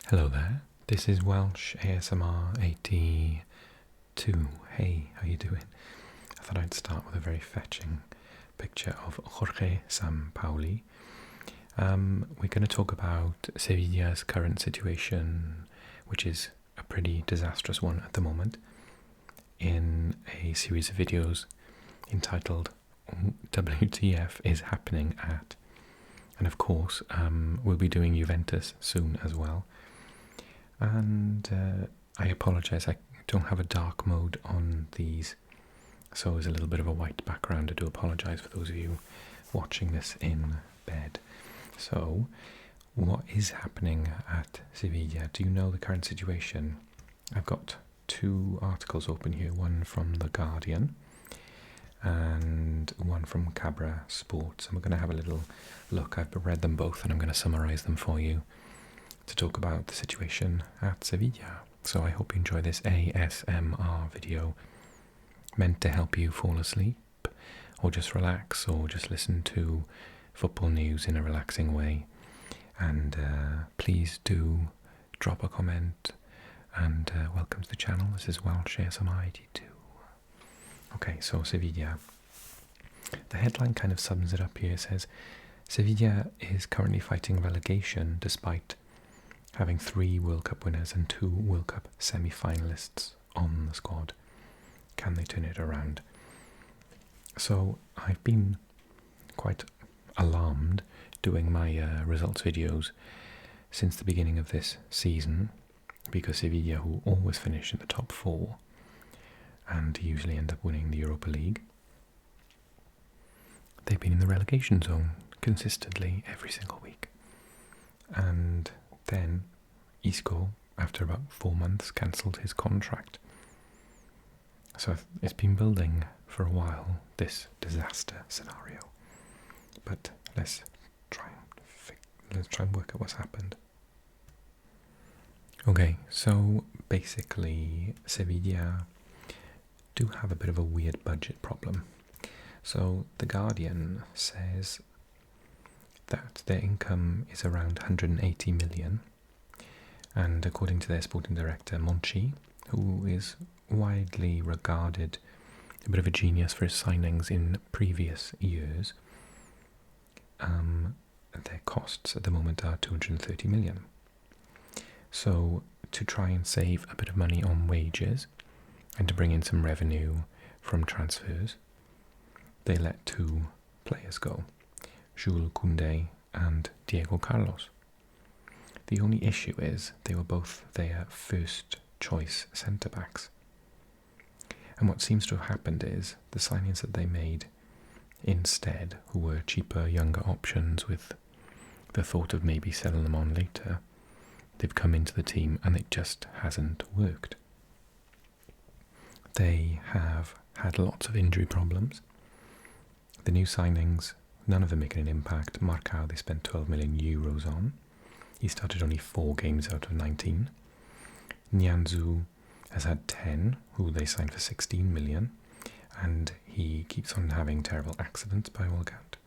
Hello there, this is Welsh ASMR 82. Hey, how you doing? I thought I'd start with a very fetching picture of Jorge Sampaoli. We're going to talk about Sevilla's current situation, which is a pretty disastrous one at the moment, in a series of videos entitled WTF is happening at. And of course, we'll be doing Juventus soon as well. And I apologise, I don't have a dark mode on these, so there's a little bit of a white background. I do apologise for those of you watching this in bed. So, what is happening at Sevilla? Do you know the current situation? I've got two articles open here, one from The Guardian and one from Cabra Sports. And we're going to have a little look. I've read them both and I'm going to summarise them for you to talk about the situation at Sevilla. So I hope you enjoy this ASMR video, meant to help you fall asleep or just relax or just listen to football news in a relaxing way. And please do drop a comment and welcome to the channel. This is Welsh ASMR 82. Okay, so Sevilla. The headline kind of sums it up here. It says, Sevilla is currently fighting relegation despite having 3 World Cup winners and 2 World Cup semi-finalists on the squad. Can they turn it around? So I've been quite alarmed doing my results videos since the beginning of this season, because Sevilla, who always finish in the top 4 and usually end up winning the Europa League, they've been in the relegation zone consistently every single week. And then Isco, after about 4 months, cancelled his contract. So it's been building for a while, this disaster scenario. But let's try and work out what's happened. Okay, so basically Sevilla do have a bit of a weird budget problem. So The Guardian says that their income is around 180 million, and according to their sporting director Monchi, who is widely regarded a bit of a genius for his signings in previous years, their costs at the moment are 230 million. So to try and save a bit of money on wages and to bring in some revenue from transfers, they let 2 players go, Jules Koundé and Diego Carlos. The only issue is they were both their first choice centre-backs. And what seems to have happened is the signings that they made instead, who were cheaper, younger options with the thought of maybe selling them on later, they've come into the team and it just hasn't worked. They have had lots of injury problems. The new signings, none of them making an impact. Marcao they spent 12 million euros on. He started only 4 games out of 19. Nianzou has had 10, who they signed for 16 million, and he keeps on having terrible accidents by all account.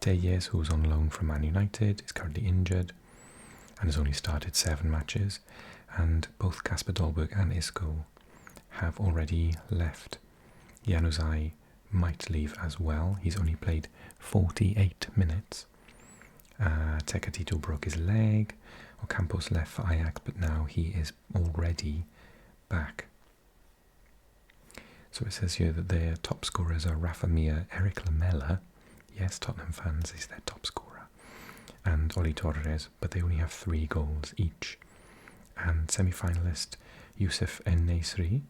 Telles, who's on loan from Man United, is currently injured and has only started 7 matches, and both Kasper Dolberg and Isco have already left. Januzaj might leave as well. He's only played 48 minutes. Tecatito broke his leg. Ocampos left for Ajax, but now he is already back. So it says here that their top scorers are Rafa Mir, Eric Lamela, yes, Tottenham fans, is their top scorer, and Oli Torres, but they only have 3 goals each. And semi-finalist Youssef En-Nesyri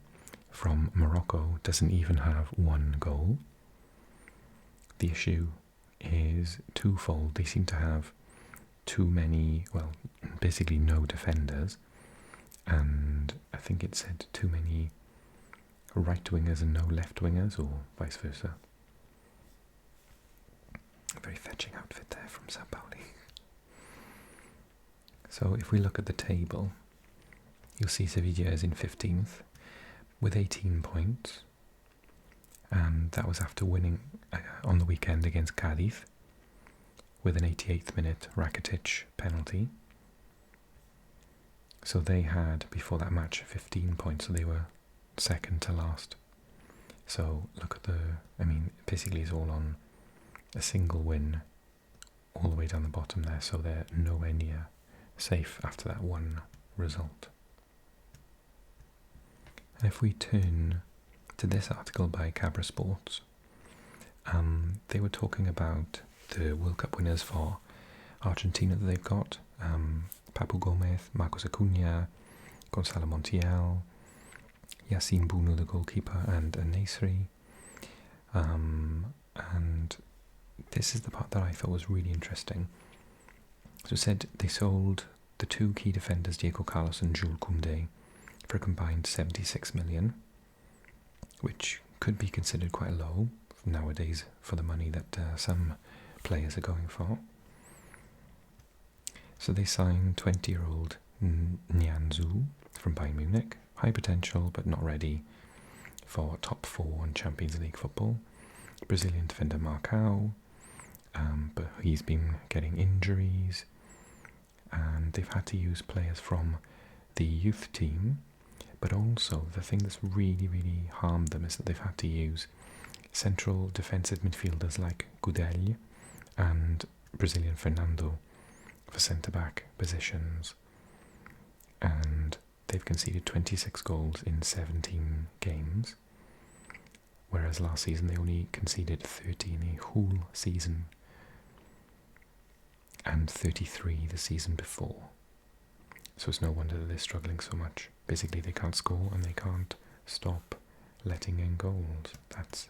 from Morocco doesn't even have 1 goal. The issue is twofold. They seem to have too many, well, basically no defenders, and I think it said too many right wingers and no left wingers, or vice versa. A very fetching outfit there from Sampaoli. So if we look at the table, you'll see Sevilla is in 15th with 18 points, and that was after winning on the weekend against Cadiz with an 88th minute Rakitic penalty. So they had, before that match, 15 points, so they were second to last. So look at basically it's all on a single win all the way down the bottom there, so they're nowhere near safe after that one result. And if we turn to this article by Cabra Sports, they were talking about the World Cup winners for Argentina that they've got. Papu Gomez, Marcos Acuna, Gonzalo Montiel, Yassine Bounou, the goalkeeper, and Nasri. And this is the part that I thought was really interesting. So it said they sold the two key defenders, Diego Carlos and Jules Koundé, for a combined 76 million, which could be considered quite low nowadays for the money that some players are going for. So they signed 20-year-old Nianzou from Bayern Munich, high potential but not ready for top 4 in Champions League football. Brazilian defender Marcao, but he's been getting injuries, and they've had to use players from the youth team, but also the thing that's really, really harmed them is that they've had to use central defensive midfielders like Gudel and Brazilian Fernando for centre-back positions, and they've conceded 26 goals in 17 games, whereas last season they only conceded 30 in the whole season and 33 the season before. So it's no wonder that they're struggling so much. Basically they can't score and they can't stop letting in goals. That's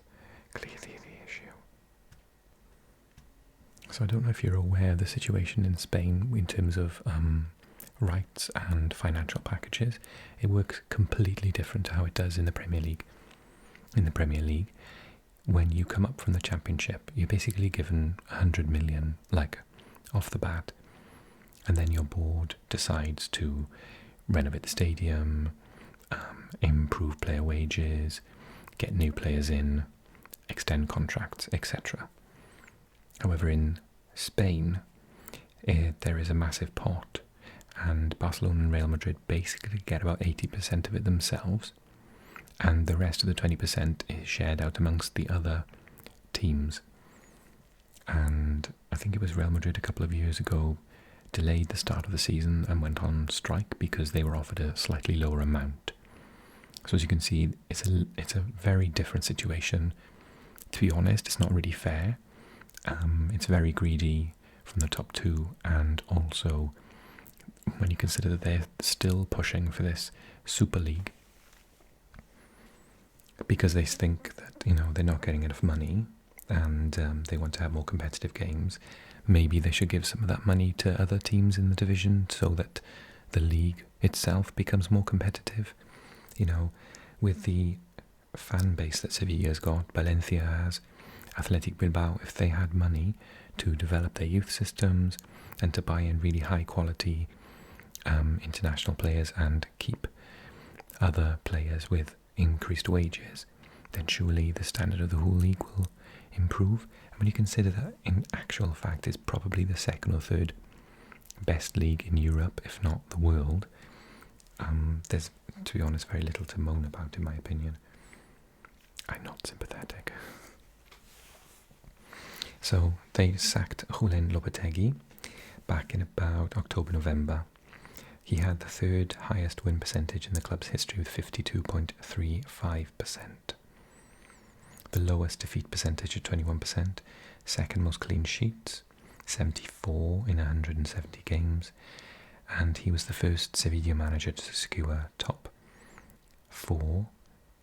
clearly the issue. So I don't know if you're aware of the situation in Spain in terms of rights and financial packages. It works completely different to how it does in the Premier League. In the Premier League, when you come up from the Championship, you're basically given 100 million, like, off the bat, and then your board decides to renovate the stadium, improve player wages, get new players in, extend contracts, etc. However, in Spain, there is a massive pot, and Barcelona and Real Madrid basically get about 80% of it themselves, and the rest of the 20% is shared out amongst the other teams. And I think it was Real Madrid a couple of years ago delayed the start of the season and went on strike because they were offered a slightly lower amount. So as you can see, it's a very different situation. To be honest, it's not really fair. It's very greedy from the top two, and also when you consider that they're still pushing for this Super League because they think that they're not getting enough money, and they want to have more competitive games. Maybe they should give some of that money to other teams in the division so that the league itself becomes more competitive. With the fan base that Sevilla's got, Valencia has, Athletic Bilbao, if they had money to develop their youth systems and to buy in really high quality international players and keep other players with increased wages, then surely the standard of the whole league will improve. And when you consider that in actual fact it's probably the second or third best league in Europe, if not the world, there's, to be honest, very little to moan about in my opinion. I'm not sympathetic. So they sacked Julen Lopetegui back in about October-November. He had the third highest win percentage in the club's history with 52.35%. The lowest defeat percentage at 21%, second most clean sheets, 74 in 170 games, and he was the first Sevilla manager to secure top 4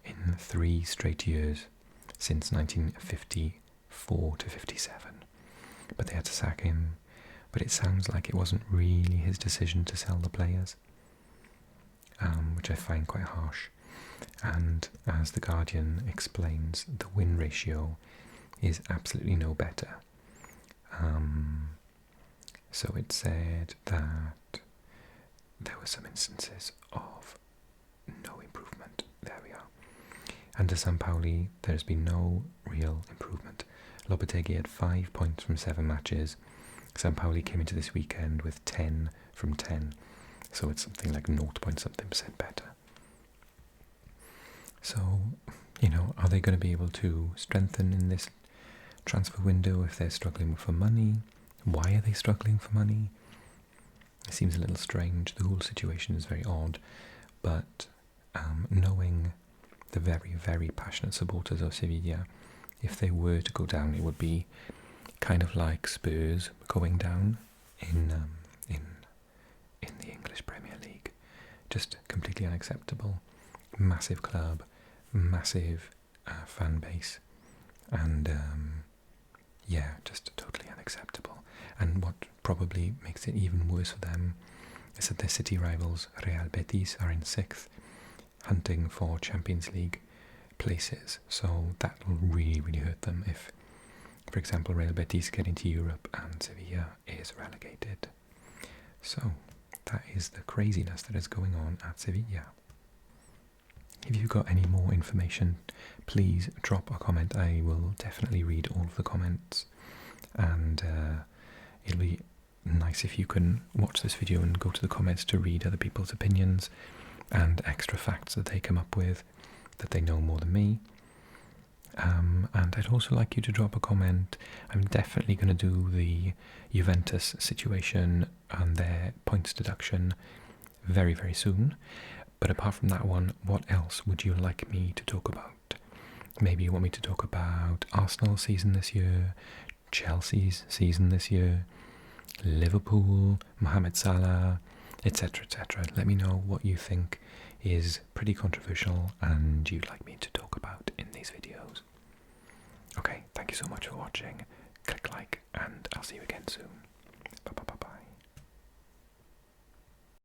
in 3 straight years since 1954 to 57. But they had to sack him. But it sounds like it wasn't really his decision to sell the players, which I find quite harsh. And as The Guardian explains, the win ratio is absolutely no better. So it said that there were some instances of no improvement. There we are. Under Sampaoli, there's been no real improvement. Lopetegui had 5 points from 7 matches. Sampaoli came into this weekend with 10 from 10. So it's something like 0 point something% better. So, you know, are they going to be able to strengthen in this transfer window if they're struggling for money? Why are they struggling for money? It seems a little strange. The whole situation is very odd, but knowing the very, very passionate supporters of Sevilla, if they were to go down, it would be kind of like Spurs going down in the English Premier League. Just completely unacceptable. Massive club, massive fan base, and yeah, just totally unacceptable. And what probably makes it even worse for them is that their city rivals Real Betis are in 6th, hunting for Champions League places. So that will really, really hurt them if, for example, Real Betis get into Europe and Sevilla is relegated. So that is the craziness that is going on at Sevilla. If you've got any more information, please drop a comment. I will definitely read all of the comments, and it'll be nice if you can watch this video and go to the comments to read other people's opinions and extra facts that they come up with that they know more than me. And I'd also like you to drop a comment. I'm definitely going to do the Juventus situation and their points deduction very, very soon. But apart from that one, what else would you like me to talk about? Maybe you want me to talk about Arsenal's season this year, Chelsea's season this year, Liverpool, Mohamed Salah, etc., etc. Let me know what you think is pretty controversial and you'd like me to talk about in these videos. Okay, thank you so much for watching. Click like and I'll see you again soon.